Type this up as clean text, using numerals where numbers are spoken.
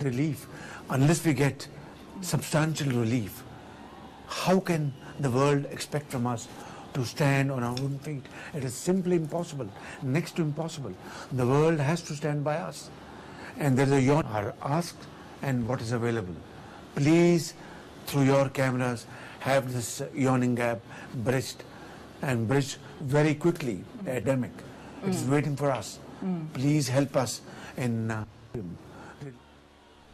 relief. Unless we get substantial relief, how can the world expect from us to stand on our own feet? It is simply impossible, next to impossible. The world has to stand by us. And there is a yawn are asked and what is available. Please, through your cameras, have this yawning gap bridged and bridged very quickly. The epidemic. It is waiting for us. Please help us in